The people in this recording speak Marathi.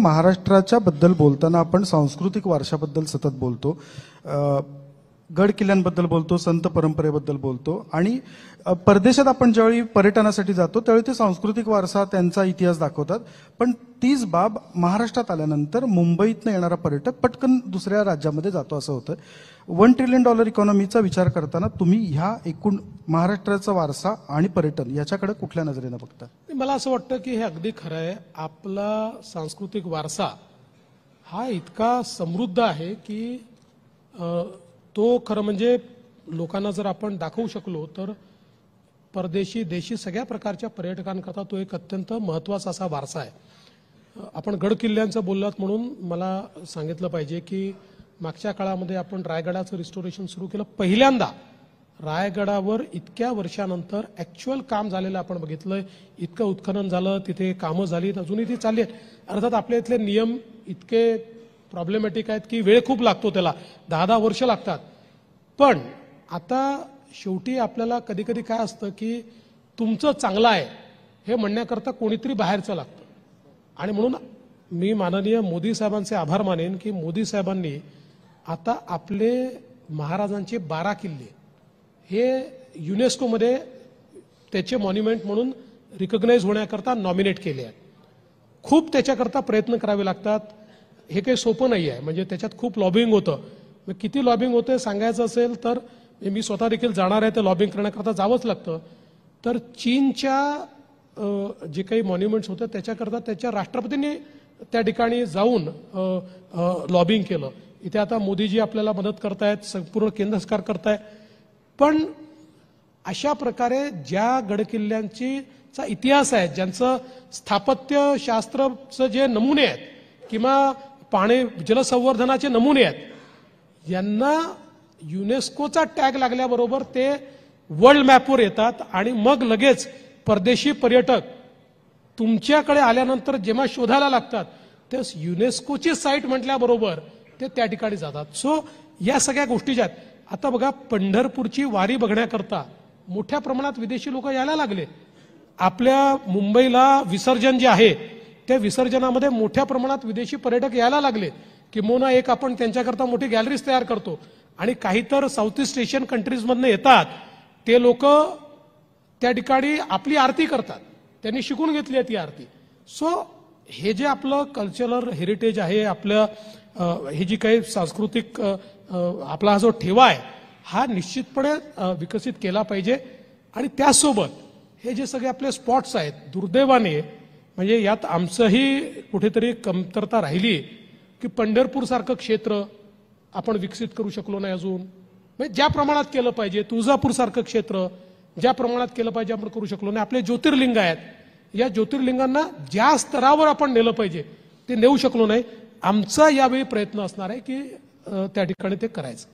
महाराष्ट्राच्या बद्दल बोलताना आपण सांस्कृतिक वारशाबद्दल सतत बोलतो, गड किल्ल्यांबद्दल बोलतो, संत परंपरेबद्दल बोलतो आणि परदेशात आपण ज्यावेळी पर्यटनासाठी जातो त्यावेळी ते सांस्कृतिक वारसा त्यांचा इतिहास दाखवतात. पण तीच बाब महाराष्ट्रात आल्यानंतर मुंबईतनं येणारा पर्यटक पटकन दुसऱ्या राज्यामध्ये जातो असं होतं. $1 ट्रिलियन इकॉनॉमीचा विचार करताना तुम्ही ह्या एकूण महाराष्ट्राचा वारसा आणि पर्यटन याच्याकडे कुठल्या नजरेनं बघता? मला असं वाटतं की हे अगदी खरं आहे. आपला सांस्कृतिक वारसा हा इतका समृद्ध आहे की तो खरं म्हणजे लोकांना जर आपण दाखवू शकलो तर परदेशी देशी सगळ्या प्रकारच्या पर्यटकांकरता तो एक अत्यंत महत्त्वाचा असा वारसा आहे. आपण गड किल्ल्यांचं बोललात म्हणून मला सांगितलं पाहिजे की मागच्या काळामध्ये आपण रायगडाचं रिस्टोरेशन सुरू केलं. पहिल्यांदा रायगडावर इतक्या वर्षानंतर ॲक्च्युअल काम झालेलं आपण बघितलंय. इतकं उत्खनन झालं, तिथे कामं झालीत, अजूनही ती चालली आहेत. अर्थात आपल्या इथले नियम इतके प्रॉब्लेमॅटिक आहेत की वेळ खूप लागतो, त्याला 10-10 वर्ष लागतात. पण आता शेवटी आपल्याला कधी कधी काय असतं की तुमचं चांगलं आहे हे म्हणण्याकरता कोणीतरी बाहेरचं लागतं. आणि म्हणून मी माननीय मोदी साहेबांचे आभार मानेन की मोदी साहेबांनी आता आपले महाराजांचे 12 किल्ले हे युनेस्कोमध्ये त्याचे मॉन्युमेंट म्हणून रिकग्नाइज होण्याकरता नॉमिनेट केले आहेत. खूप त्याच्याकरता प्रयत्न करावे लागतात. हे काही सोपं नाही आहे. म्हणजे त्याच्यात खूप लॉबिंग होतं. किती लॉबिंग होतं सांगायचं असेल तर मी स्वतः देखील जाणार आहे. ते लॉबिंग करण्याकरता जावंच लागतं. तर चीनच्या जे काही मॉन्युमेंट्स होतं त्याच्याकरता त्याच्या राष्ट्रपतींनी त्या ठिकाणी जाऊन लॉबिंग केलं. इथे आता मोदीजी आपल्याला मदत करतायत, संपूर्ण केंद्र सरकार करताय. पण अशा प्रकारे ज्या गडकिल्ल्यांचा इतिहास आहे, ज्यांचं स्थापत्यशास्त्राचं जे नमुने आहेत किंवा पाणी जलसंवर्धनाचे नमुने आहेत, यांना युनेस्कोचा टॅग लागल्याबरोबर ते वर्ल्ड मॅपवर येतात. आणि मग लगेच परदेशी पर्यटक तुमच्याकडे आल्यानंतर जेव्हा शोधायला लागतात ते युनेस्कोची साईट म्हटल्याबरोबर ते त्या ठिकाणी जातात. सो या सगळ्या गोष्टी ज्या आहेत, आता बघा पंढरपूरची वारी बघण्याकरता मोठ्या प्रमाणात विदेशी लोक यायला लागले. आपल्या मुंबईला विसर्जन जे आहे त्या विसर्जनामध्ये मोठ्या प्रमाणात विदेशी पर्यटक यायला लागले. किंबहुना एक आपण त्यांच्याकरता मोठी गॅलरीज तयार करतो. आणि काही तर साऊथ ईस्ट एशियन कंट्रीजमधनं येतात ते लोक त्या ठिकाणी आपली आरती करतात. त्यांनी शिकून घेतली आहे ती आरती. सो हे जे आपलं कल्चरल हेरिटेज आहे, आपलं हे जी काही सांस्कृतिक आपला हा जो ठेवा आहे हा निश्चितपणे विकसित केला पाहिजे. आणि त्यासोबत हे जे सगळे आपले स्पॉट्स आहेत, दुर्दैवाने म्हणजे यात आमचंही कुठेतरी कमतरता राहिली की पंढरपूरसारखं क्षेत्र आपण विकसित करू शकलो नाही अजून. म्हणजे ज्या प्रमाणात केलं पाहिजे, तुळजापूरसारखं क्षेत्र ज्या प्रमाणात केलं पाहिजे आपण करू शकलो नाही. आपले ज्योतिर्लिंग आहेत, या ज्योतिर्लिंगांना ज्या स्तरावर आपण नेलं पाहिजे ते नेऊ शकलो नाही. आमचा यावेळी प्रयत्न असणार आहे की त्या ठिकाणी ते करायचं.